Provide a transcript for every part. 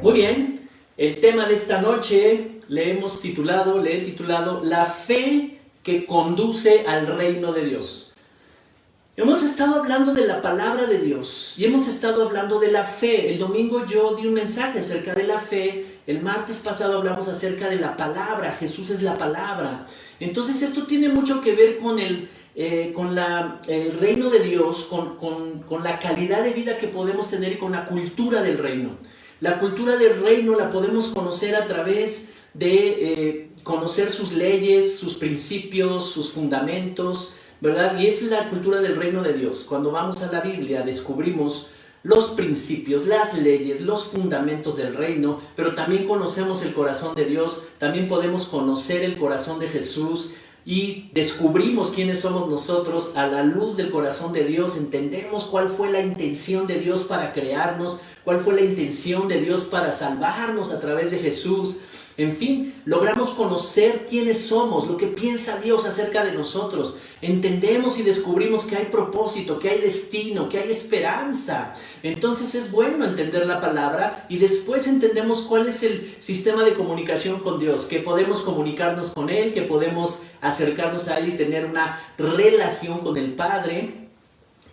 Muy bien, el tema de esta noche le he titulado La fe que conduce al reino de Dios. Hemos estado hablando de la palabra de Dios y hemos estado hablando de la fe. El domingo yo di un mensaje acerca de la fe. El martes pasado hablamos acerca de la palabra. Jesús es la palabra. Entonces esto tiene mucho que ver con el reino de Dios, con la calidad de vida que podemos tener y con la cultura del reino. La cultura del reino la podemos conocer a través de conocer sus leyes, sus principios, sus fundamentos, ¿verdad? Y esa es la cultura del reino de Dios. Cuando vamos a la Biblia descubrimos los principios, las leyes, los fundamentos del reino, pero también conocemos el corazón de Dios, también podemos conocer el corazón de Jesús y descubrimos quiénes somos nosotros a la luz del corazón de Dios. Entendemos cuál fue la intención de Dios para crearnos, cuál fue la intención de Dios para salvarnos a través de Jesús. En fin, logramos conocer quiénes somos, lo que piensa Dios acerca de nosotros. Entendemos y descubrimos que hay propósito, que hay destino, que hay esperanza. Entonces es bueno entender la palabra y después entendemos cuál es el sistema de comunicación con Dios, que podemos comunicarnos con Él, que podemos acercarnos a Él y tener una relación con el Padre.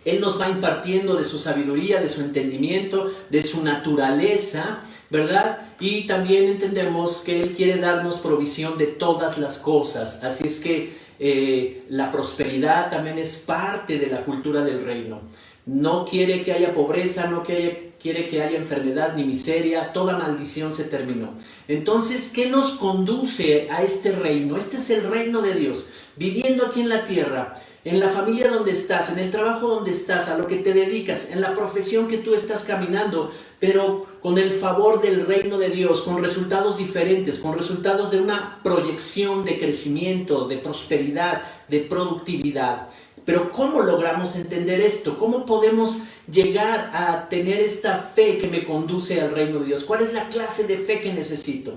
Él nos va impartiendo de su sabiduría, de su entendimiento, de su naturaleza, ¿verdad? Y también entendemos que Él quiere darnos provisión de todas las cosas. Así es que la prosperidad también es parte de la cultura del reino. No quiere que haya pobreza, no quiere que haya enfermedad ni miseria, toda maldición se terminó. Entonces, ¿qué nos conduce a este reino? Este es el reino de Dios, viviendo aquí en la tierra, en la familia donde estás, en el trabajo donde estás, a lo que te dedicas, en la profesión que tú estás caminando, pero con el favor del reino de Dios, con resultados diferentes, con resultados de una proyección de crecimiento, de prosperidad, de productividad. Pero ¿cómo logramos entender esto? ¿Cómo podemos llegar a tener esta fe que me conduce al reino de Dios? ¿Cuál es la clase de fe que necesito?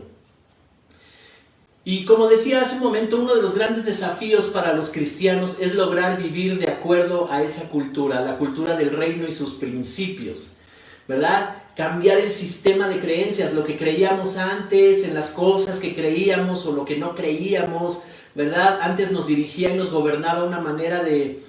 Y como decía hace un momento, uno de los grandes desafíos para los cristianos es lograr vivir de acuerdo a esa cultura, la cultura del reino y sus principios, ¿verdad? Cambiar el sistema de creencias, lo que creíamos antes, en las cosas que creíamos o lo que no creíamos, ¿verdad? Antes nos dirigía y nos gobernaba una manera de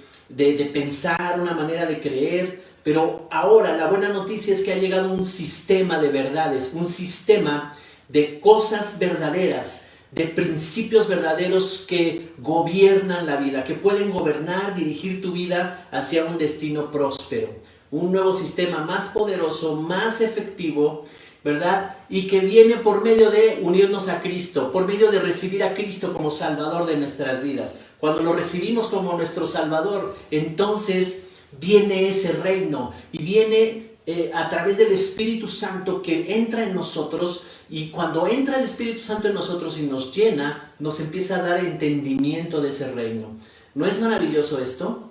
pensar, una manera de creer, pero ahora la buena noticia es que ha llegado un sistema de verdades, un sistema de cosas verdaderas, de principios verdaderos que gobiernan la vida, que pueden gobernar, dirigir tu vida hacia un destino próspero. Un nuevo sistema más poderoso, más efectivo, ¿verdad? Y que viene por medio de unirnos a Cristo, por medio de recibir a Cristo como Salvador de nuestras vidas. Cuando lo recibimos como nuestro Salvador, entonces viene ese reino y viene a través del Espíritu Santo que entra en nosotros, y cuando entra el Espíritu Santo en nosotros y nos llena, nos empieza a dar entendimiento de ese reino. ¿No es maravilloso esto?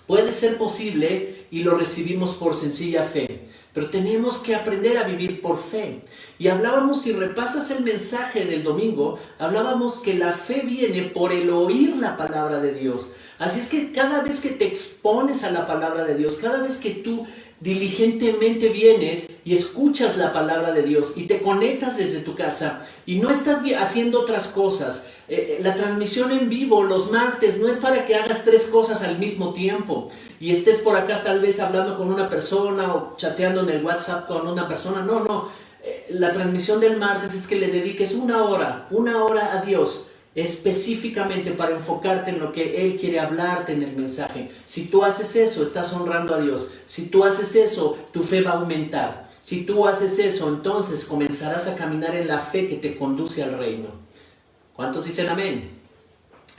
Puede ser posible y lo recibimos por sencilla fe, pero tenemos que aprender a vivir por fe. Y hablábamos, si repasas el mensaje del domingo, hablábamos que la fe viene por el oír la palabra de Dios. Así es que cada vez que te expones a la palabra de Dios, cada vez que tú diligentemente vienes y escuchas la palabra de Dios y te conectas desde tu casa y no estás haciendo otras cosas. La transmisión en vivo los martes no es para que hagas 3 cosas al mismo tiempo y estés por acá tal vez hablando con una persona o chateando en el WhatsApp con una persona. No. La transmisión del martes es que le dediques una hora a Dios, específicamente para enfocarte en lo que Él quiere hablarte en el mensaje. Si tú haces eso, estás honrando a Dios. Si tú haces eso, tu fe va a aumentar. Si tú haces eso, entonces comenzarás a caminar en la fe que te conduce al reino. ¿Cuántos dicen amén?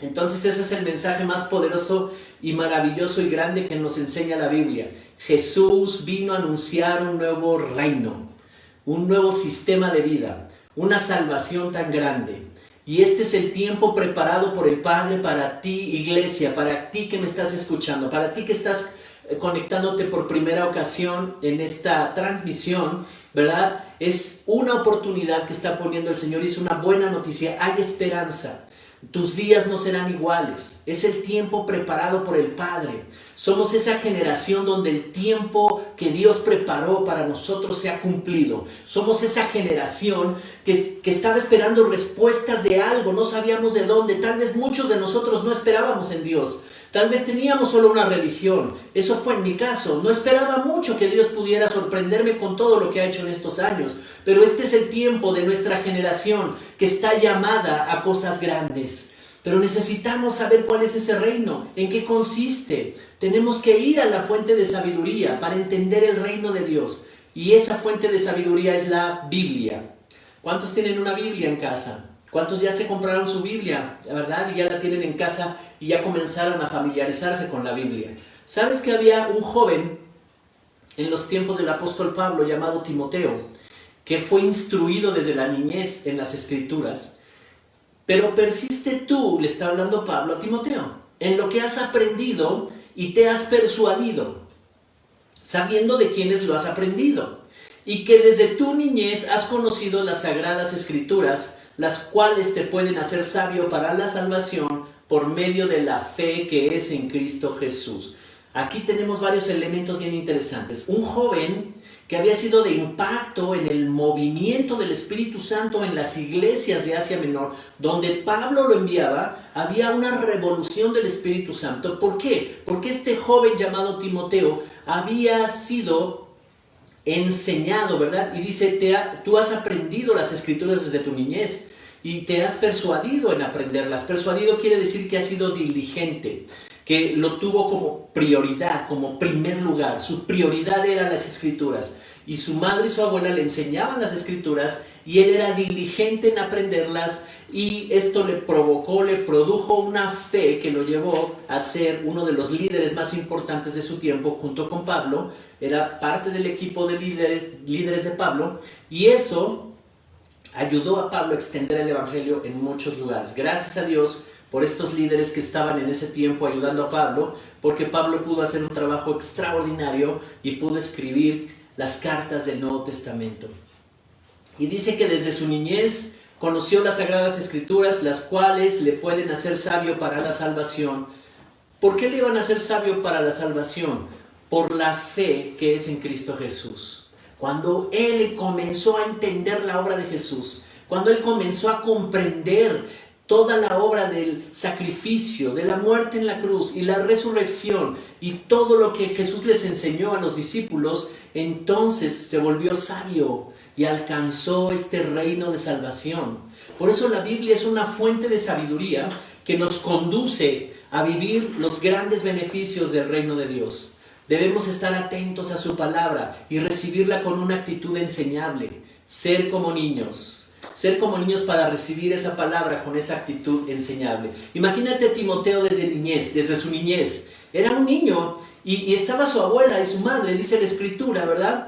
Entonces ese es el mensaje más poderoso y maravilloso y grande que nos enseña la Biblia. Jesús vino a anunciar un nuevo reino, un nuevo sistema de vida, una salvación tan grande. Y este es el tiempo preparado por el Padre para ti, iglesia, para ti que me estás escuchando, para ti que estás conectándote por primera ocasión en esta transmisión, ¿verdad? Es una oportunidad que está poniendo el Señor y es una buena noticia. Hay esperanza. Tus días no serán iguales. Es el tiempo preparado por el Padre. Somos esa generación donde el tiempo que Dios preparó para nosotros se ha cumplido. Somos esa generación que estaba esperando respuestas de algo, no sabíamos de dónde. Tal vez muchos de nosotros no esperábamos en Dios. Tal vez teníamos solo una religión. Eso fue en mi caso. No esperaba mucho que Dios pudiera sorprenderme con todo lo que ha hecho en estos años. Pero este es el tiempo de nuestra generación que está llamada a cosas grandes. Pero necesitamos saber cuál es ese reino, en qué consiste. Tenemos que ir a la fuente de sabiduría para entender el reino de Dios. Y esa fuente de sabiduría es la Biblia. ¿Cuántos tienen una Biblia en casa? ¿Cuántos ya se compraron su Biblia, la verdad? Y ya la tienen en casa y ya comenzaron a familiarizarse con la Biblia. ¿Sabes que había un joven en los tiempos del apóstol Pablo llamado Timoteo, que fue instruido desde la niñez en las Escrituras? Pero persiste tú, le está hablando Pablo a Timoteo, en lo que has aprendido y te has persuadido, sabiendo de quiénes lo has aprendido, y que desde tu niñez has conocido las sagradas Escrituras, las cuales te pueden hacer sabio para la salvación por medio de la fe que es en Cristo Jesús. Aquí tenemos varios elementos bien interesantes. Un joven que había sido de impacto en el movimiento del Espíritu Santo en las iglesias de Asia Menor, donde Pablo lo enviaba, había una revolución del Espíritu Santo. ¿Por qué? Porque este joven llamado Timoteo había sido enseñado, ¿verdad? Y dice, tú has aprendido las Escrituras desde tu niñez y te has persuadido en aprenderlas. Persuadido quiere decir que has sido diligente, que lo tuvo como prioridad, como primer lugar. Su prioridad eran las Escrituras. Y su madre y su abuela le enseñaban las Escrituras y él era diligente en aprenderlas, y esto le produjo una fe que lo llevó a ser uno de los líderes más importantes de su tiempo junto con Pablo. Era parte del equipo de líderes de Pablo, y eso ayudó a Pablo a extender el evangelio en muchos lugares. Gracias a Dios por estos líderes que estaban en ese tiempo ayudando a Pablo, porque Pablo pudo hacer un trabajo extraordinario y pudo escribir las cartas del Nuevo Testamento. Y dice que desde su niñez conoció las Sagradas Escrituras, las cuales le pueden hacer sabio para la salvación. ¿Por qué le iban a hacer sabio para la salvación? Por la fe que es en Cristo Jesús. Cuando él comenzó a entender la obra de Jesús, cuando él comenzó a comprender toda la obra del sacrificio, de la muerte en la cruz y la resurrección y todo lo que Jesús les enseñó a los discípulos, entonces se volvió sabio y alcanzó este reino de salvación. Por eso la Biblia es una fuente de sabiduría que nos conduce a vivir los grandes beneficios del reino de Dios. Debemos estar atentos a su palabra y recibirla con una actitud enseñable. Ser como niños para recibir esa palabra con esa actitud enseñable. Imagínate a Timoteo desde su niñez. Era un niño y estaba su abuela y su madre, dice la Escritura, ¿verdad?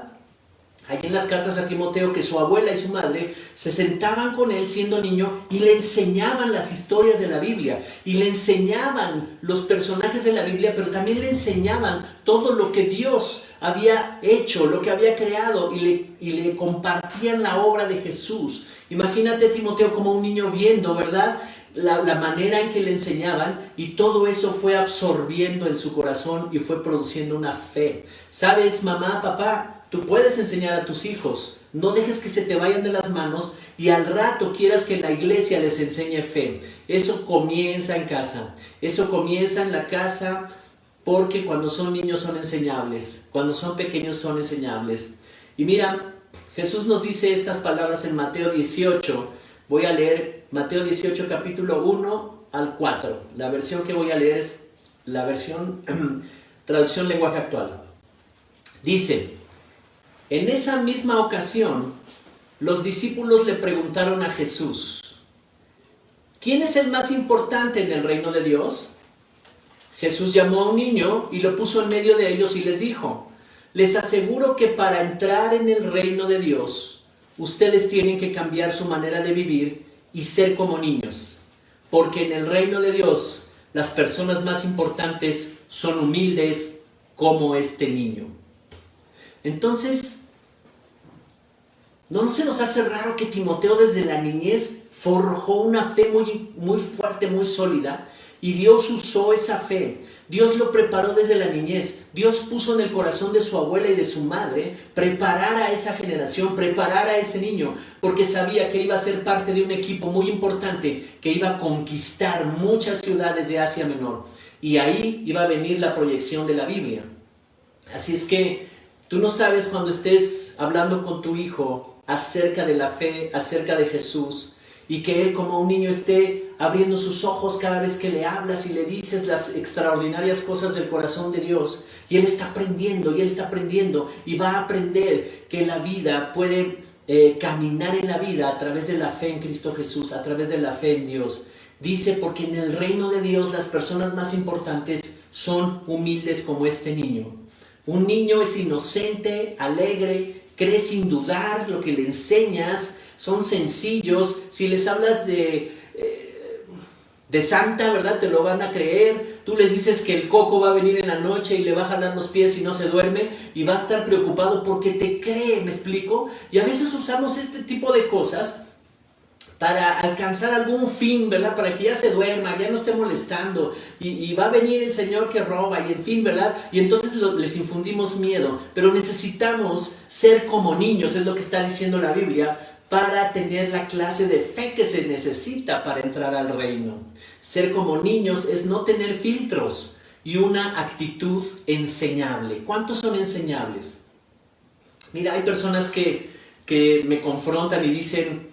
Ahí en las cartas a Timoteo, que su abuela y su madre se sentaban con él siendo niño y le enseñaban las historias de la Biblia, y le enseñaban los personajes de la Biblia, pero también le enseñaban todo lo que Dios había hecho, lo que había creado, y le compartían la obra de Jesús. Imagínate a Timoteo como un niño viendo, ¿verdad?, la manera en que le enseñaban, y todo eso fue absorbiendo en su corazón y fue produciendo una fe. ¿Sabes, mamá, papá? Tú puedes enseñar a tus hijos. No dejes que se te vayan de las manos y al rato quieras que la iglesia les enseñe fe. Eso comienza en casa. Eso comienza en la casa, porque cuando son niños son enseñables. Cuando son pequeños son enseñables. Y mira, Jesús nos dice estas palabras en Mateo 18. Voy a leer Mateo 18, capítulo 1 al 4. La versión que voy a leer es la versión traducción lenguaje actual. Dice: en esa misma ocasión, los discípulos le preguntaron a Jesús: ¿quién es el más importante en el reino de Dios? Jesús llamó a un niño y lo puso en medio de ellos y les dijo: les aseguro que para entrar en el reino de Dios, ustedes tienen que cambiar su manera de vivir y ser como niños. Porque en el reino de Dios, las personas más importantes son humildes como este niño. Entonces, ¿no se nos hace raro que Timoteo desde la niñez forjó una fe muy, muy fuerte, muy sólida? Y Dios usó esa fe. Dios lo preparó desde la niñez. Dios puso en el corazón de su abuela y de su madre preparar a esa generación, preparar a ese niño, porque sabía que iba a ser parte de un equipo muy importante que iba a conquistar muchas ciudades de Asia Menor. Y ahí iba a venir la proyección de la Biblia. Así es que tú no sabes, cuando estés hablando con tu hijo acerca de la fe, acerca de Jesús, y que él como un niño esté abriendo sus ojos cada vez que le hablas y le dices las extraordinarias cosas del corazón de Dios, y él está aprendiendo, y va a aprender que la vida puede caminar en la vida a través de la fe en Cristo Jesús, a través de la fe en Dios. Dice, porque en el reino de Dios las personas más importantes son humildes como este niño. Un niño es inocente, alegre, cree sin dudar lo que le enseñas, son sencillos. Si les hablas de Santa, ¿verdad? Te lo van a creer. Tú les dices que el coco va a venir en la noche y le va a jalar los pies y no se duerme, y va a estar preocupado porque te cree, ¿me explico? Y a veces usamos este tipo de cosas para alcanzar algún fin, ¿verdad? Para que ya se duerma, ya no esté molestando, y va a venir el Señor que roba, y en fin, ¿verdad? Y entonces les infundimos miedo. Pero necesitamos ser como niños, es lo que está diciendo la Biblia, para tener la clase de fe que se necesita para entrar al reino. Ser como niños es no tener filtros y una actitud enseñable. ¿Cuántos son enseñables? Mira, hay personas que me confrontan y dicen,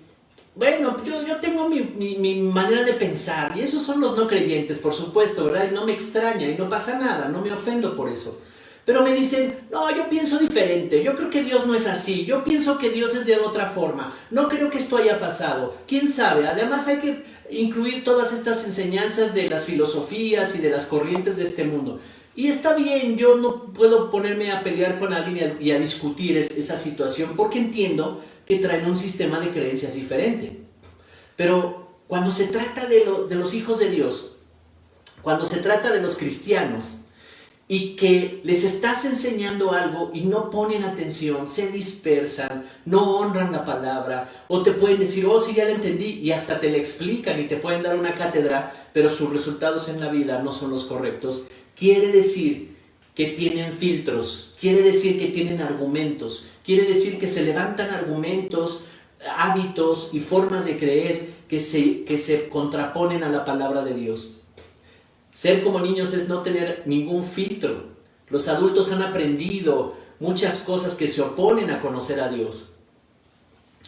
bueno, yo tengo mi manera de pensar, y esos son los no creyentes, por supuesto, ¿verdad? Y no me extraña y no pasa nada, no me ofendo por eso. Pero me dicen, no, yo pienso diferente, yo creo que Dios no es así, yo pienso que Dios es de otra forma, no creo que esto haya pasado, quién sabe. Además hay que incluir todas estas enseñanzas de las filosofías y de las corrientes de este mundo. Y está bien, yo no puedo ponerme a pelear con alguien y a discutir esa situación, porque entiendo que traen un sistema de creencias diferente. Pero cuando se trata de los hijos de Dios, cuando se trata de los cristianos, y que les estás enseñando algo y no ponen atención, se dispersan, no honran la palabra, o te pueden decir, oh sí, ya la entendí, y hasta te la explican y te pueden dar una cátedra, pero sus resultados en la vida no son los correctos, quiere decir que tienen filtros, quiere decir que tienen argumentos, quiere decir que se levantan argumentos, hábitos y formas de creer que se contraponen a la palabra de Dios. Ser como niños es no tener ningún filtro. Los adultos han aprendido muchas cosas que se oponen a conocer a Dios.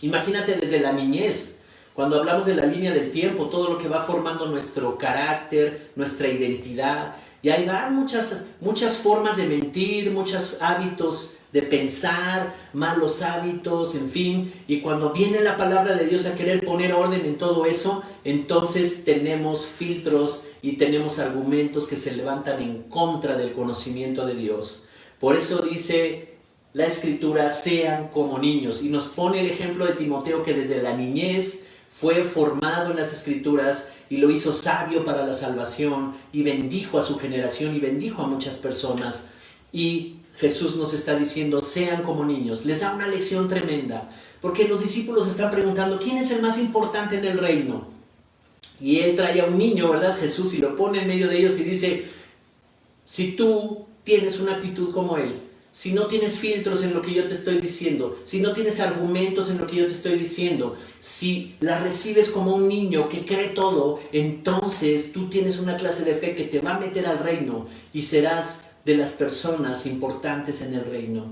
Imagínate desde la niñez, cuando hablamos de la línea del tiempo, todo lo que va formando nuestro carácter, nuestra identidad. Y ahí van muchas formas de mentir, muchos hábitos de pensar, malos hábitos, en fin. Y cuando viene la palabra de Dios a querer poner orden en todo eso, entonces tenemos filtros y tenemos argumentos que se levantan en contra del conocimiento de Dios. Por eso dice la Escritura, sean como niños. Y nos pone el ejemplo de Timoteo, que desde la niñez fue formado en las Escrituras y lo hizo sabio para la salvación, y bendijo a su generación y bendijo a muchas personas. Y Jesús nos está diciendo, sean como niños. Les da una lección tremenda, porque los discípulos están preguntando, ¿quién es el más importante en el reino? Y él trae a un niño, ¿verdad? Jesús, y lo pone en medio de ellos y dice, si tú tienes una actitud como él, si no tienes filtros en lo que yo te estoy diciendo, si no tienes argumentos en lo que yo te estoy diciendo, si la recibes como un niño que cree todo, entonces tú tienes una clase de fe que te va a meter al reino y serás de las personas importantes en el reino.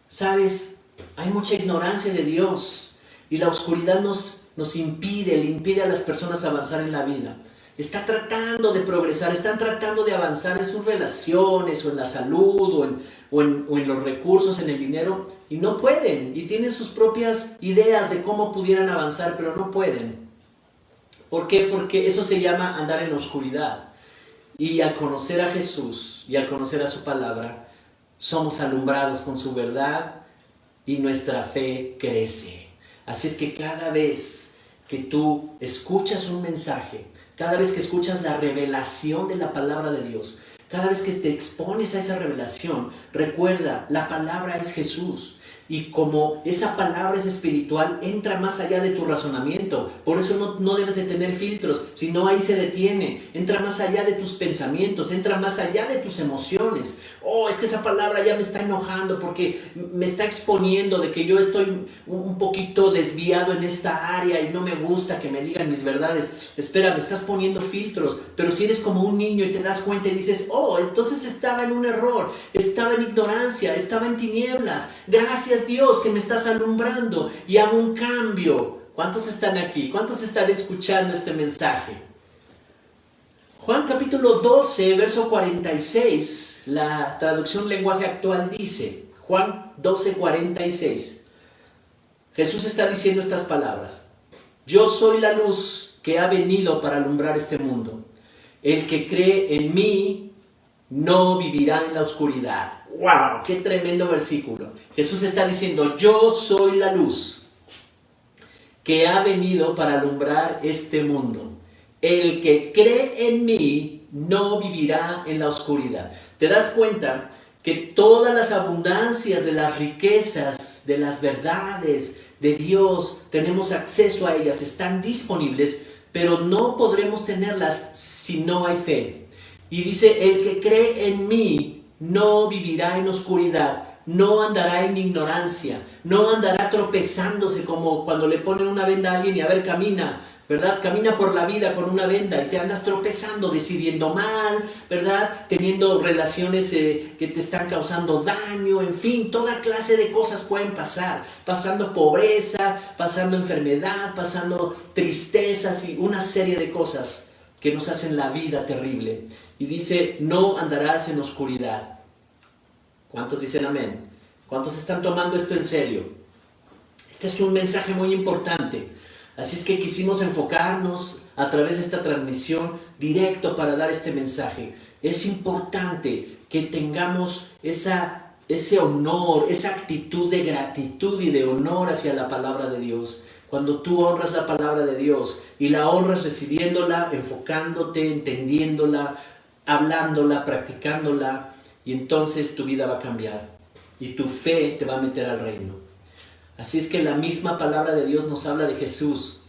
¿Sabes? Hay mucha ignorancia de Dios, y la oscuridad le impide a las personas avanzar en la vida. Está tratando de progresar, están tratando de avanzar en sus relaciones, o en la salud, o en los recursos, en el dinero, y no pueden, y tienen sus propias ideas de cómo pudieran avanzar, pero no pueden. ¿Por qué? Porque eso se llama andar en la oscuridad. Y al conocer a Jesús y al conocer a su palabra, somos alumbrados con su verdad y nuestra fe crece. Así es que cada vez que tú escuchas un mensaje, cada vez que escuchas la revelación de la palabra de Dios, cada vez que te expones a esa revelación, recuerda, la palabra es Jesús. Y como esa palabra es espiritual, entra más allá de tu razonamiento. Por eso no debes de tener filtros, sino ahí se detiene. Entra más allá de tus pensamientos, entra más allá de tus emociones. Oh, es que esa palabra ya me está enojando porque me está exponiendo de que yo estoy un poquito desviado en esta área y no me gusta que me digan mis verdades. Espera, me estás poniendo filtros. Pero si eres como un niño y te das cuenta y dices, oh, entonces estaba en un error, estaba en ignorancia, estaba en tinieblas. Gracias Dios que me estás alumbrando y hago un cambio. ¿Cuántos están aquí? ¿Cuántos están escuchando este mensaje? Juan capítulo 12, verso 46, la traducción lenguaje actual dice, Juan 12, 46. Jesús está diciendo estas palabras. Yo soy la luz que ha venido para alumbrar este mundo. El que cree en mí no vivirá en la oscuridad. ¡Wow! ¡Qué tremendo versículo! Jesús está diciendo, yo soy la luz que ha venido para alumbrar este mundo. El que cree en mí no vivirá en la oscuridad. ¿Te das cuenta que todas las abundancias de las riquezas, de las verdades de Dios, tenemos acceso a ellas, están disponibles, pero no podremos tenerlas si no hay fe? Y dice, el que cree en mí no vivirá en oscuridad, no andará en ignorancia, no andará tropezándose como cuando le ponen una venda a alguien y a ver, camina, ¿verdad? Camina por la vida con una venda y te andas tropezando, decidiendo mal, ¿verdad? Teniendo relaciones que te están causando daño, en fin, toda clase de cosas pueden pasar, pasando pobreza, pasando enfermedad, pasando tristezas y una serie de cosas que nos hacen la vida terrible. Y dice, no andarás en oscuridad. ¿Cuántos dicen amén? ¿Cuántos están tomando esto en serio? Este es un mensaje muy importante. Así es que quisimos enfocarnos a través de esta transmisión directo para dar este mensaje. Es importante que tengamos ese honor, esa actitud de gratitud y de honor hacia la palabra de Dios. Cuando tú honras la palabra de Dios y la honras recibiéndola, enfocándote, entendiéndola, hablándola, practicándola, y entonces tu vida va a cambiar y tu fe te va a meter al reino. Así es que la misma palabra de Dios nos habla de Jesús.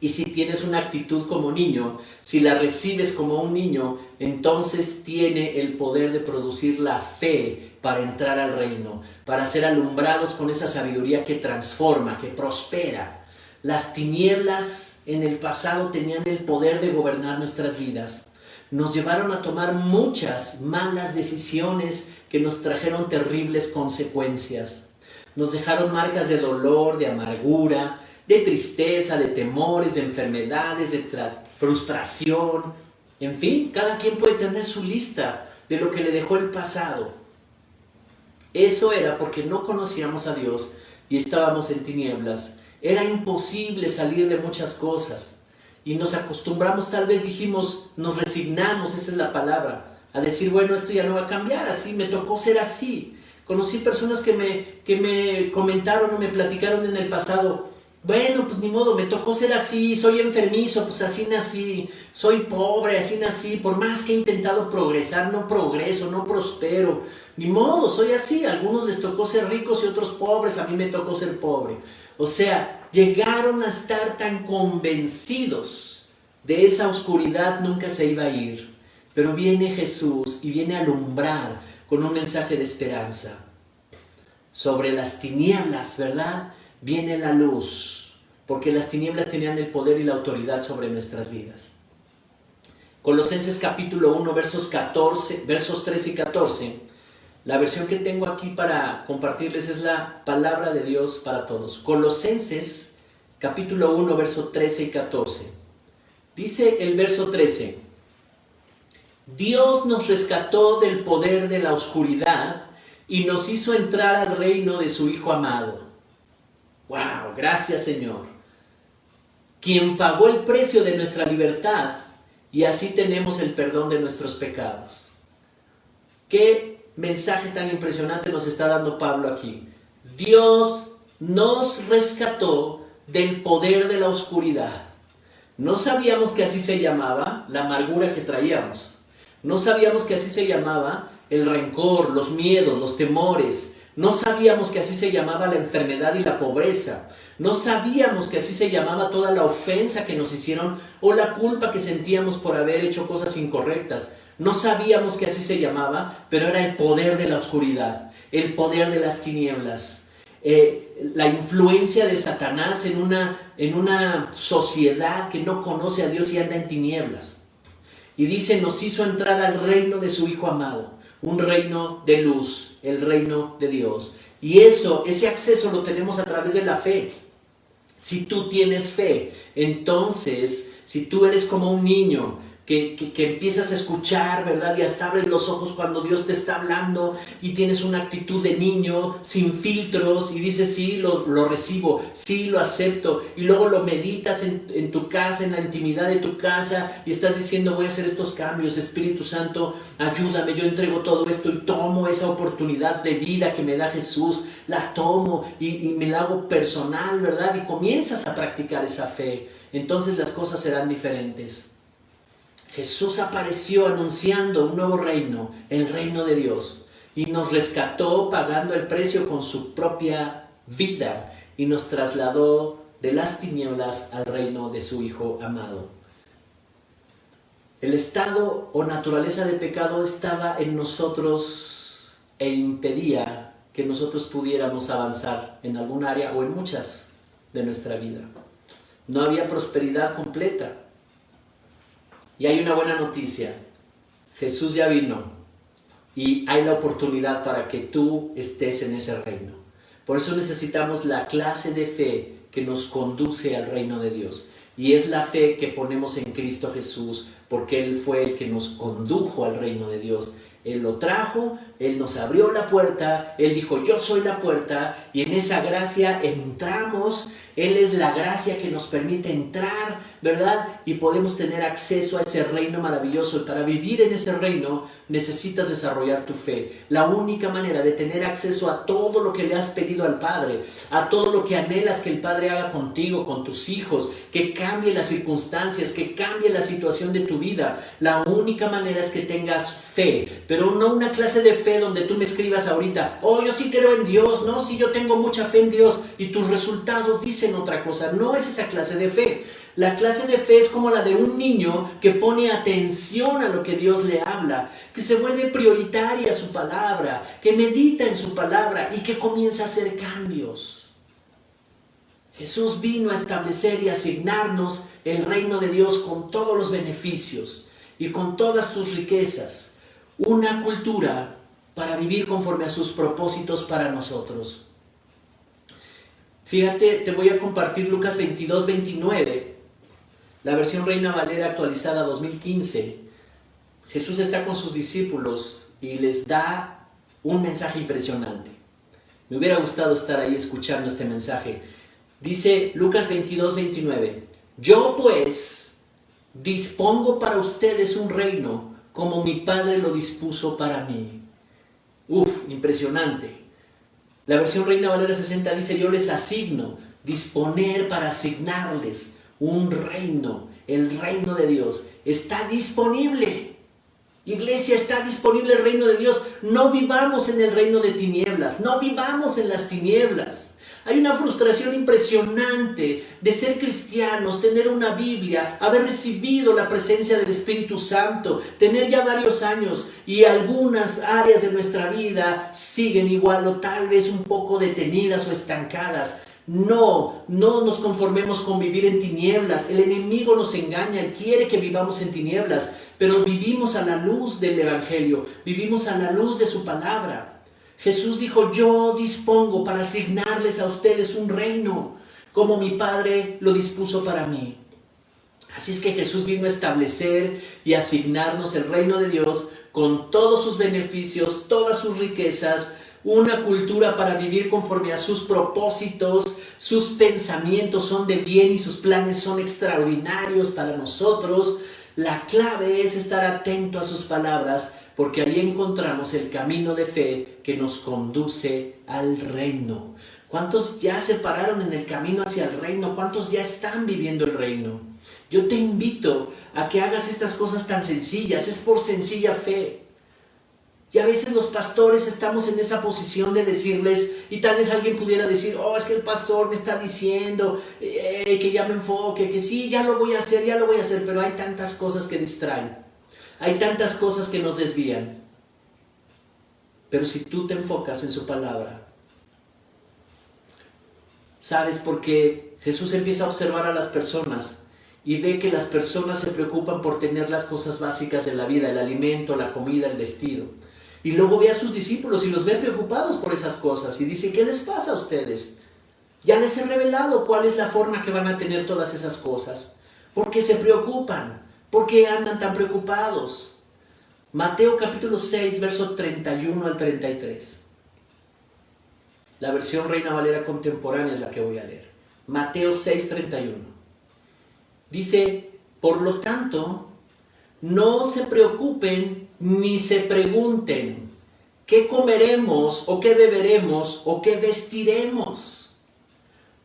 Y si tienes una actitud como niño, si la recibes como un niño, entonces tiene el poder de producir la fe para entrar al reino, para ser alumbrados con esa sabiduría que transforma, que prospera. Las tinieblas en el pasado tenían el poder de gobernar nuestras vidas. Nos llevaron a tomar muchas malas decisiones que nos trajeron terribles consecuencias. Nos dejaron marcas de dolor, de amargura, de tristeza, de temores, de enfermedades, de frustración. En fin, cada quien puede tener su lista de lo que le dejó el pasado. Eso era porque no conocíamos a Dios y estábamos en tinieblas. Era imposible salir de muchas cosas. Y nos acostumbramos, tal vez dijimos, nos resignamos, esa es la palabra, a decir, bueno, esto ya no va a cambiar, así, me tocó ser así. Conocí personas que me comentaron o me platicaron en el pasado, bueno, pues ni modo, me tocó ser así, soy enfermizo, pues así nací, soy pobre, así nací, por más que he intentado progresar, no progreso, no prospero, ni modo, soy así. A algunos les tocó ser ricos y otros pobres, a mí me tocó ser pobre. O sea, llegaron a estar tan convencidos de esa oscuridad, nunca se iba a ir. Pero viene Jesús y viene a alumbrar con un mensaje de esperanza. Sobre las tinieblas, ¿verdad? Viene la luz, porque las tinieblas tenían el poder y la autoridad sobre nuestras vidas. Colosenses capítulo 1, versos 13 y 14. La versión que tengo aquí para compartirles es la palabra de Dios para todos. Colosenses capítulo 1, versos 13 y 14. Dice el verso 13: Dios nos rescató del poder de la oscuridad y nos hizo entrar al reino de su Hijo amado. ¡Wow! Gracias, Señor. Quien pagó el precio de nuestra libertad, y así tenemos el perdón de nuestros pecados. ¿Qué mensaje tan impresionante nos está dando Pablo aquí? Dios nos rescató del poder de la oscuridad. No sabíamos que así se llamaba la amargura que traíamos. No sabíamos que así se llamaba el rencor, los miedos, los temores, No sabíamos que así se llamaba la enfermedad y la pobreza. No sabíamos que así se llamaba toda la ofensa que nos hicieron o la culpa que sentíamos por haber hecho cosas incorrectas. No sabíamos que así se llamaba, pero era el poder de la oscuridad, el poder de las tinieblas. La influencia de Satanás en una sociedad que no conoce a Dios y anda en tinieblas. Y dice, nos hizo entrar al reino de su Hijo amado, un reino de luz, el reino de Dios. Y ese acceso lo tenemos a través de la fe. Si tú tienes fe, entonces, si tú eres como un niño que empiezas a escuchar, ¿verdad? Y hasta abres los ojos cuando Dios te está hablando y tienes una actitud de niño sin filtros y dices, sí, lo recibo, sí, lo acepto. Y luego lo meditas en tu casa, en la intimidad de tu casa y estás diciendo, voy a hacer estos cambios, Espíritu Santo, ayúdame, yo entrego todo esto y tomo esa oportunidad de vida que me da Jesús, la tomo y me la hago personal, ¿verdad? Y comienzas a practicar esa fe. Entonces las cosas serán diferentes. Jesús apareció anunciando un nuevo reino, el reino de Dios, y nos rescató pagando el precio con su propia vida y nos trasladó de las tinieblas al reino de su Hijo amado. El estado o naturaleza de pecado estaba en nosotros e impedía que nosotros pudiéramos avanzar en algún área o en muchas de nuestra vida. No había prosperidad completa. Y hay una buena noticia, Jesús ya vino y hay la oportunidad para que tú estés en ese reino. Por eso necesitamos la clase de fe que nos conduce al reino de Dios. Y es la fe que ponemos en Cristo Jesús, porque Él fue el que nos condujo al reino de Dios. Él lo trajo, Él nos abrió la puerta, Él dijo, yo soy la puerta, y en esa gracia entramos. Él es la gracia que nos permite entrar, ¿verdad? Y podemos tener acceso a ese reino maravilloso. Y para vivir en ese reino necesitas desarrollar tu fe. La única manera de tener acceso a todo lo que le has pedido al Padre, a todo lo que anhelas que el Padre haga contigo, con tus hijos, que cambie las circunstancias, que cambie la situación de tu vida. La única manera es que tengas fe, pero no una clase de fe donde tú me escribas ahorita, oh, yo sí creo en Dios, no, sí, yo tengo mucha fe en Dios, y tus resultados dicen otra cosa. No es esa clase de fe. La clase de fe es como la de un niño que pone atención a lo que Dios le habla, que se vuelve prioritaria su palabra, que medita en su palabra y que comienza a hacer cambios. Jesús vino a establecer y asignarnos el reino de Dios con todos los beneficios y con todas sus riquezas. Una cultura para vivir conforme a sus propósitos para nosotros. Fíjate, te voy a compartir Lucas 22, 29, la versión Reina Valera actualizada 2015. Jesús está con sus discípulos y les da un mensaje impresionante. Me hubiera gustado estar ahí escuchando este mensaje. Dice Lucas 22, 29, yo pues dispongo para ustedes un reino como mi Padre lo dispuso para mí. Impresionante. La versión Reina Valera 60 dice, yo les asigno, disponer para asignarles un reino, el reino de Dios. Está disponible. Iglesia, está disponible el reino de Dios. No vivamos en el reino de tinieblas, no vivamos en las tinieblas. Hay una frustración impresionante de ser cristianos, tener una Biblia, haber recibido la presencia del Espíritu Santo, tener ya varios años y algunas áreas de nuestra vida siguen igual o tal vez un poco detenidas o estancadas. No nos conformemos con vivir en tinieblas. El enemigo nos engaña y quiere que vivamos en tinieblas, pero vivimos a la luz del Evangelio, vivimos a la luz de su palabra. Jesús dijo, yo dispongo para asignarles a ustedes un reino, como mi Padre lo dispuso para mí. Así es que Jesús vino a establecer y asignarnos el reino de Dios con todos sus beneficios, todas sus riquezas, una cultura para vivir conforme a sus propósitos. Sus pensamientos son de bien y sus planes son extraordinarios para nosotros. La clave es estar atento a sus palabras, porque ahí encontramos el camino de fe que nos conduce al reino. ¿Cuántos ya se pararon en el camino hacia el reino? ¿Cuántos ya están viviendo el reino? Yo te invito a que hagas estas cosas tan sencillas. Es por sencilla fe. Y a veces los pastores estamos en esa posición de decirles, y tal vez alguien pudiera decir, oh, es que el pastor me está diciendo que ya me enfoque, que sí, ya lo voy a hacer, pero hay tantas cosas que distraen, hay tantas cosas que nos desvían. Pero si tú te enfocas en su palabra, ¿sabes por qué? Jesús empieza a observar a las personas y ve que las personas se preocupan por tener las cosas básicas de la vida, el alimento, la comida, el vestido. Y luego ve a sus discípulos y los ve preocupados por esas cosas y dice, ¿qué les pasa a ustedes? Ya les he revelado cuál es la forma que van a tener todas esas cosas. ¿Por qué se preocupan? ¿Por qué andan tan preocupados? Mateo capítulo 6, verso 31 al 33. La versión Reina Valera contemporánea es la que voy a leer. Mateo 6, 31. Dice, por lo tanto, no se preocupen ni se pregunten, ¿qué comeremos o qué beberemos o qué vestiremos?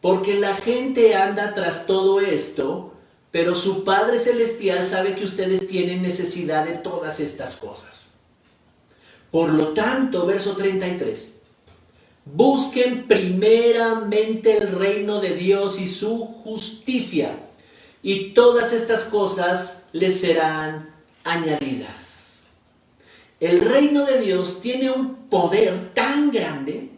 Porque la gente anda tras todo esto, pero su Padre Celestial sabe que ustedes tienen necesidad de todas estas cosas. Por lo tanto, verso 33, busquen primeramente el reino de Dios y su justicia, y todas estas cosas les serán añadidas. El reino de Dios tiene un poder tan grande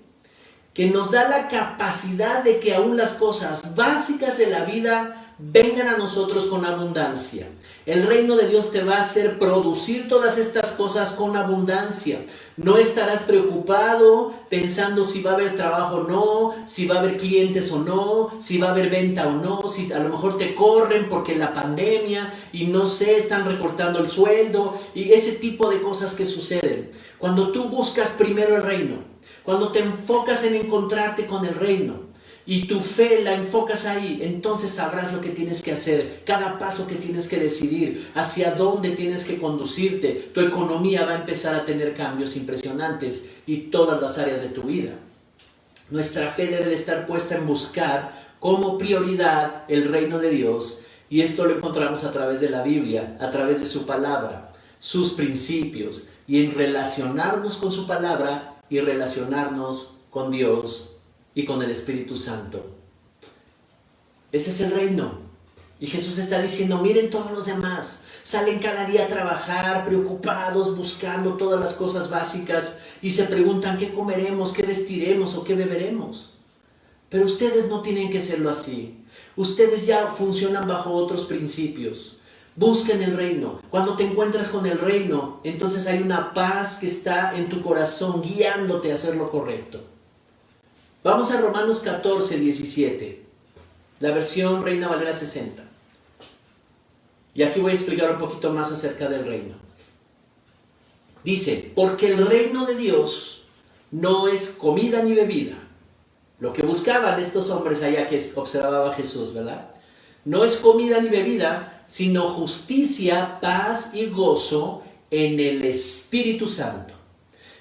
que nos da la capacidad de que aún las cosas básicas de la vida vengan a nosotros con abundancia. El reino de Dios te va a hacer producir todas estas cosas con abundancia. No estarás preocupado pensando si va a haber trabajo o no, si va a haber clientes o no, si va a haber venta o no, si a lo mejor te corren porque la pandemia y no sé, están recortando el sueldo y ese tipo de cosas que suceden. Cuando tú buscas primero el reino, cuando te enfocas en encontrarte con el reino, y tu fe la enfocas ahí, entonces sabrás lo que tienes que hacer, cada paso que tienes que decidir, hacia dónde tienes que conducirte. Tu economía va a empezar a tener cambios impresionantes y todas las áreas de tu vida. Nuestra fe debe de estar puesta en buscar como prioridad el reino de Dios, y esto lo encontramos a través de la Biblia, a través de su palabra, sus principios, y en relacionarnos con su palabra y relacionarnos con Dios y con el Espíritu Santo. Ese es el reino. Y Jesús está diciendo, miren todos los demás, salen cada día a trabajar, preocupados, buscando todas las cosas básicas y se preguntan qué comeremos, qué vestiremos o qué beberemos. Pero ustedes no tienen que serlo así. Ustedes ya funcionan bajo otros principios. Busquen el reino. Cuando te encuentras con el reino, entonces hay una paz que está en tu corazón guiándote a hacer lo correcto. Vamos a Romanos 14, 17, la versión Reina Valera 60. Y aquí voy a explicar un poquito más acerca del reino. Dice, porque el reino de Dios no es comida ni bebida. Lo que buscaban estos hombres allá que observaba Jesús, ¿verdad? No es comida ni bebida, sino justicia, paz y gozo en el Espíritu Santo.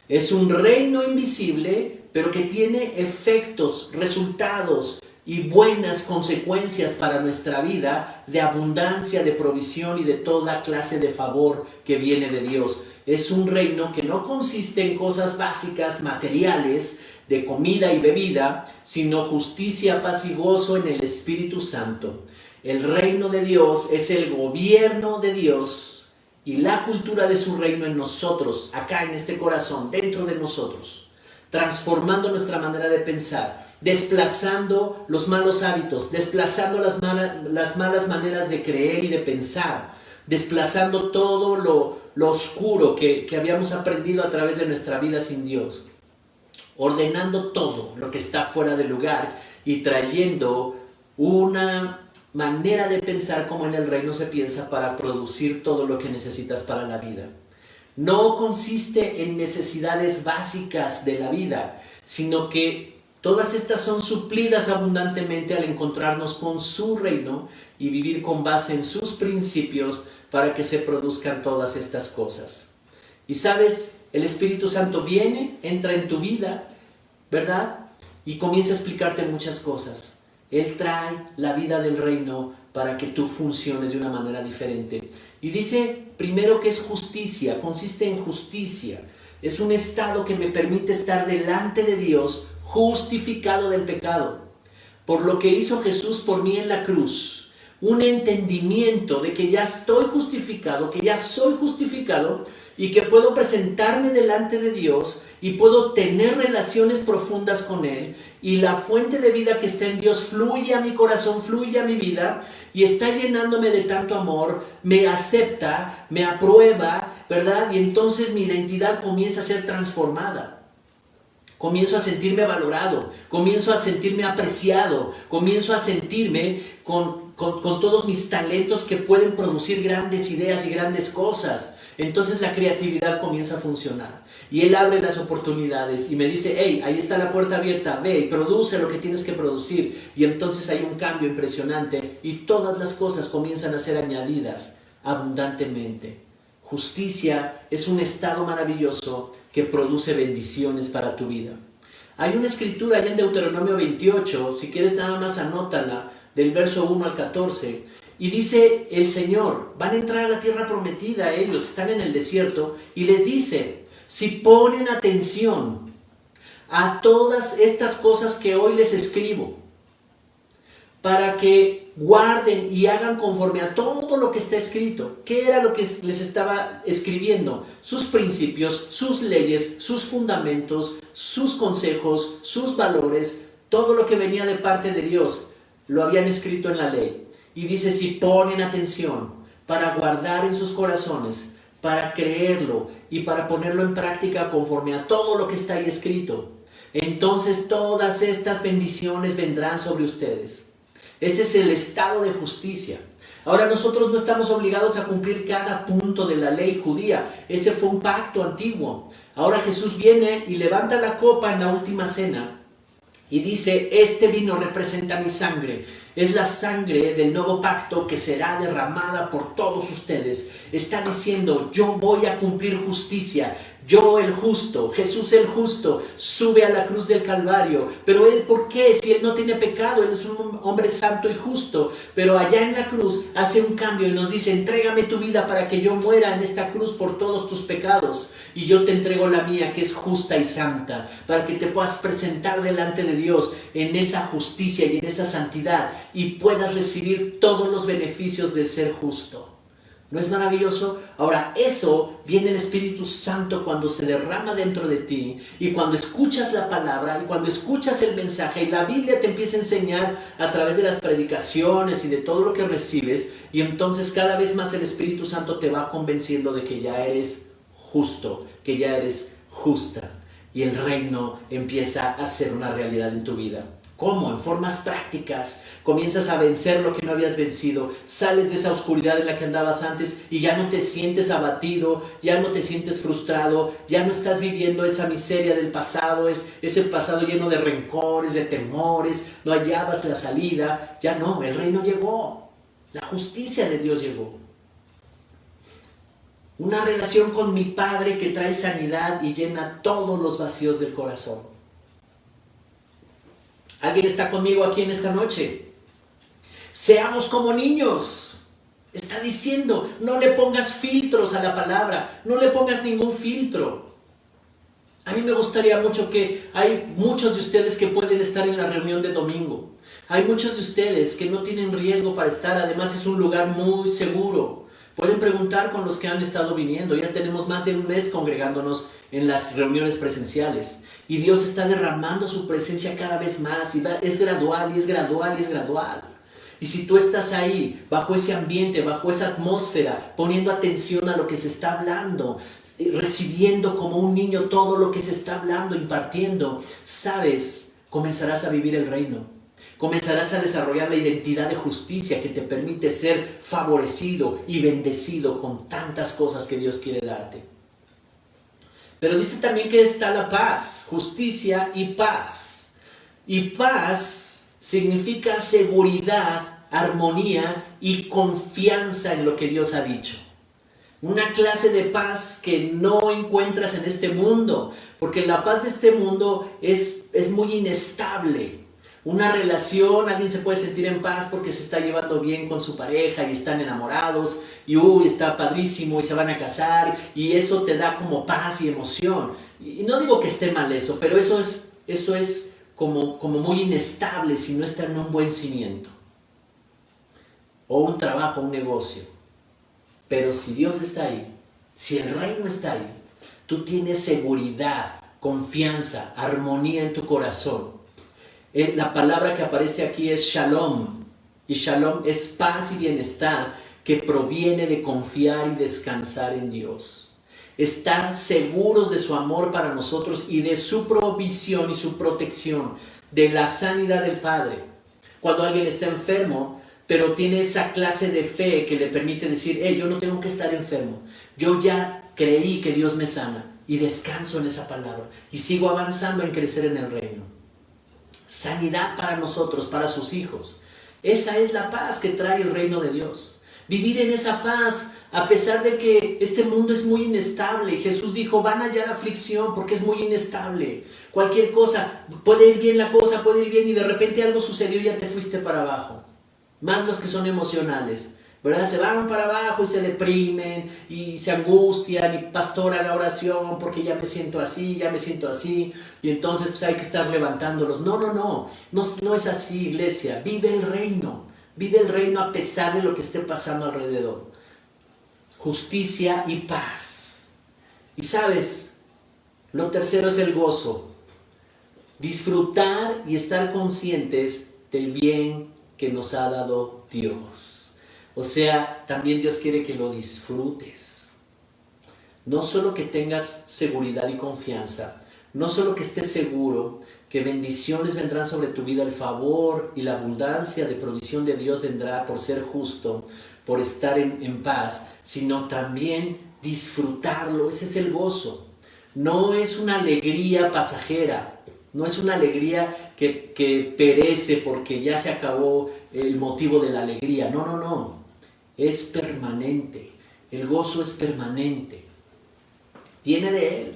Es un reino invisible, pero que tiene efectos, resultados y buenas consecuencias para nuestra vida de abundancia, de provisión y de toda clase de favor que viene de Dios. Es un reino que no consiste en cosas básicas, materiales, de comida y bebida, sino justicia, paz y gozo en el Espíritu Santo. El reino de Dios es el gobierno de Dios y la cultura de su reino en nosotros, acá en este corazón, dentro de nosotros, transformando nuestra manera de pensar, desplazando los malos hábitos, desplazando las malas maneras de creer y de pensar, desplazando todo lo oscuro que habíamos aprendido a través de nuestra vida sin Dios, ordenando todo lo que está fuera de lugar y trayendo una manera de pensar como en el reino se piensa para producir todo lo que necesitas para la vida. No consiste en necesidades básicas de la vida, sino que todas estas son suplidas abundantemente al encontrarnos con su reino y vivir con base en sus principios para que se produzcan todas estas cosas. Y sabes, el Espíritu Santo viene, entra en tu vida, ¿verdad? Y comienza a explicarte muchas cosas. Él trae la vida del reino para que tú funciones de una manera diferente. Y dice primero que es justicia, consiste en justicia. Es un estado que me permite estar delante de Dios justificado del pecado. Por lo que hizo Jesús por mí en la cruz. Un entendimiento de que ya estoy justificado, que ya soy justificado y que puedo presentarme delante de Dios y puedo tener relaciones profundas con Él, y la fuente de vida que está en Dios fluye a mi corazón, fluye a mi vida y está llenándome de tanto amor, me acepta, me aprueba, ¿verdad? Y entonces mi identidad comienza a ser transformada. Comienzo a sentirme valorado, comienzo a sentirme apreciado, comienzo a sentirme con todos mis talentos que pueden producir grandes ideas y grandes cosas. Entonces la creatividad comienza a funcionar. Y Él abre las oportunidades y me dice, hey, ahí está la puerta abierta, ve y produce lo que tienes que producir. Y entonces hay un cambio impresionante y todas las cosas comienzan a ser añadidas abundantemente. Justicia es un estado maravilloso que produce bendiciones para tu vida. Hay una escritura allá en Deuteronomio 28, si quieres nada más anótala, del verso 1 al 14, y dice el Señor, van a entrar a la tierra prometida, ellos están en el desierto, y les dice, si ponen atención a todas estas cosas que hoy les escribo, para que guarden y hagan conforme a todo lo que está escrito. ¿Qué era lo que les estaba escribiendo? Sus principios, sus leyes, sus fundamentos, sus consejos, sus valores, todo lo que venía de parte de Dios, lo habían escrito en la ley. Y dice, si ponen atención para guardar en sus corazones, para creerlo y para ponerlo en práctica conforme a todo lo que está ahí escrito, entonces todas estas bendiciones vendrán sobre ustedes. Ese es el estado de justicia. Ahora nosotros no estamos obligados a cumplir cada punto de la ley judía. Ese fue un pacto antiguo. Ahora Jesús viene y levanta la copa en la última cena y dice, este vino representa mi sangre. Es la sangre del nuevo pacto que será derramada por todos ustedes. Está diciendo, yo voy a cumplir justicia. Yo el justo, Jesús el justo, sube a la cruz del Calvario. Pero Él, ¿por qué? Si Él no tiene pecado, Él es un hombre santo y justo. Pero allá en la cruz hace un cambio y nos dice, entrégame tu vida para que yo muera en esta cruz por todos tus pecados. Y yo te entrego la mía, que es justa y santa, para que te puedas presentar delante de Dios en esa justicia y en esa santidad y puedas recibir todos los beneficios de ser justo. ¿No es maravilloso? Ahora, eso viene el Espíritu Santo cuando se derrama dentro de ti y cuando escuchas la palabra y cuando escuchas el mensaje y la Biblia te empieza a enseñar a través de las predicaciones y de todo lo que recibes, y entonces cada vez más el Espíritu Santo te va convenciendo de que ya eres justo, que ya eres justa, y el reino empieza a ser una realidad en tu vida. ¿Cómo? En formas prácticas. Comienzas a vencer lo que no habías vencido. Sales de esa oscuridad en la que andabas antes y ya no te sientes abatido, ya no te sientes frustrado, ya no estás viviendo esa miseria del pasado, ese pasado lleno de rencores, de temores, no hallabas la salida. Ya no, el reino llegó. La justicia de Dios llegó. Una relación con mi Padre que trae sanidad y llena todos los vacíos del corazón. ¿Alguien está conmigo aquí en esta noche? Seamos como niños. Está diciendo, no le pongas filtros a la palabra, no le pongas ningún filtro. A mí me gustaría mucho que hay muchos de ustedes que pueden estar en la reunión de domingo. Hay muchos de ustedes que no tienen riesgo para estar, además es un lugar muy seguro. Pueden preguntar con los que han estado viniendo. Ya tenemos más de un mes congregándonos en las reuniones presenciales. Y Dios está derramando su presencia cada vez más. Y es gradual, y es gradual, y es gradual. Y si tú estás ahí, bajo ese ambiente, bajo esa atmósfera, poniendo atención a lo que se está hablando, recibiendo como un niño todo lo que se está hablando, impartiendo, sabes, comenzarás a vivir el reino. Comenzarás a desarrollar la identidad de justicia que te permite ser favorecido y bendecido con tantas cosas que Dios quiere darte. Pero dice también que está la paz, justicia y paz. Y paz significa seguridad, armonía y confianza en lo que Dios ha dicho. Una clase de paz que no encuentras en este mundo, porque la paz de este mundo es muy inestable. Una relación, alguien se puede sentir en paz porque se está llevando bien con su pareja y están enamorados y uy, está padrísimo y se van a casar y eso te da como paz y emoción. Y no digo que esté mal eso, pero eso es como muy inestable si no está en un buen cimiento. O un trabajo, un negocio. Pero si Dios está ahí, si el reino está ahí, tú tienes seguridad, confianza, armonía en tu corazón. La palabra que aparece aquí es shalom. Y shalom es paz y bienestar que proviene de confiar y descansar en Dios. Estar seguros de su amor para nosotros y de su provisión y su protección, de la sanidad del Padre. Cuando alguien está enfermo, pero tiene esa clase de fe que le permite decir, yo no tengo que estar enfermo. Yo ya creí que Dios me sana y descanso en esa palabra y sigo avanzando en crecer en el reino. Sanidad para nosotros, para sus hijos. Esa es la paz que trae el reino de Dios. Vivir en esa paz, a pesar de que este mundo es muy inestable. Jesús dijo, van a hallar aflicción porque es muy inestable. Cualquier cosa, puede ir bien la cosa, puede ir bien y de repente algo sucedió y ya te fuiste para abajo. Más los que son emocionales, ¿verdad? Se van para abajo y se deprimen y se angustian y pastora la oración porque ya me siento así y entonces pues hay que estar levantándolos. No es así, iglesia. Vive el reino a pesar de lo que esté pasando alrededor. Justicia y paz. Y sabes, lo tercero es el gozo. Disfrutar y estar conscientes del bien que nos ha dado Dios. O sea, también Dios quiere que lo disfrutes. No solo que tengas seguridad y confianza, no solo que estés seguro que bendiciones vendrán sobre tu vida, el favor y la abundancia de provisión de Dios vendrá por ser justo, por estar en paz, sino también disfrutarlo. Ese es el gozo. No es una alegría pasajera, no es una alegría que perece porque ya se acabó el motivo de la alegría. No. Es permanente. El gozo es permanente. Viene de Él,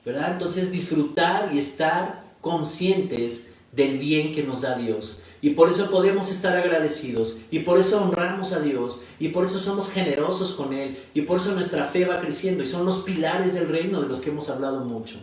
¿verdad? Entonces disfrutar y estar conscientes del bien que nos da Dios. Y por eso podemos estar agradecidos. Y por eso honramos a Dios. Y por eso somos generosos con Él. Y por eso nuestra fe va creciendo. Y son los pilares del reino de los que hemos hablado mucho.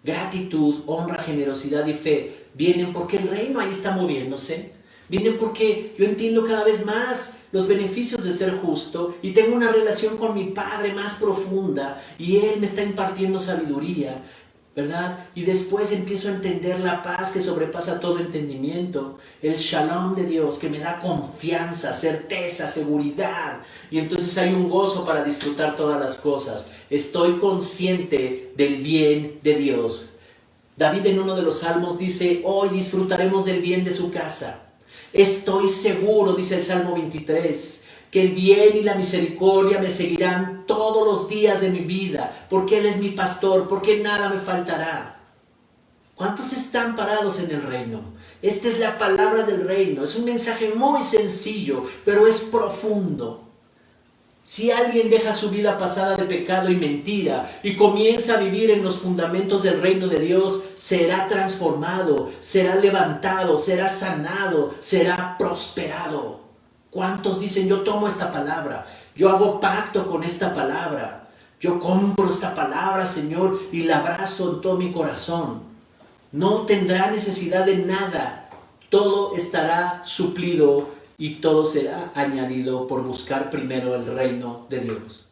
Gratitud, honra, generosidad y fe vienen porque el reino ahí está moviéndose. Vienen porque yo entiendo cada vez más los beneficios de ser justo y tengo una relación con mi Padre más profunda y Él me está impartiendo sabiduría, ¿verdad? Y después empiezo a entender la paz que sobrepasa todo entendimiento, el shalom de Dios que me da confianza, certeza, seguridad. Y entonces hay un gozo para disfrutar todas las cosas. Estoy consciente del bien de Dios. David en uno de los salmos dice, hoy disfrutaremos del bien de su casa. Estoy seguro, dice el Salmo 23, que el bien y la misericordia me seguirán todos los días de mi vida, porque Él es mi pastor, porque nada me faltará. ¿Cuántos están parados en el reino? Esta es la palabra del reino. Es un mensaje muy sencillo, pero es profundo. Si alguien deja su vida pasada de pecado y mentira y comienza a vivir en los fundamentos del reino de Dios, será transformado, será levantado, será sanado, será prosperado. ¿Cuántos dicen, yo tomo esta palabra, yo hago pacto con esta palabra, yo compro esta palabra, Señor, y la abrazo en todo mi corazón? No tendrá necesidad de nada, todo estará suplido y todo será añadido por buscar primero el reino de Dios.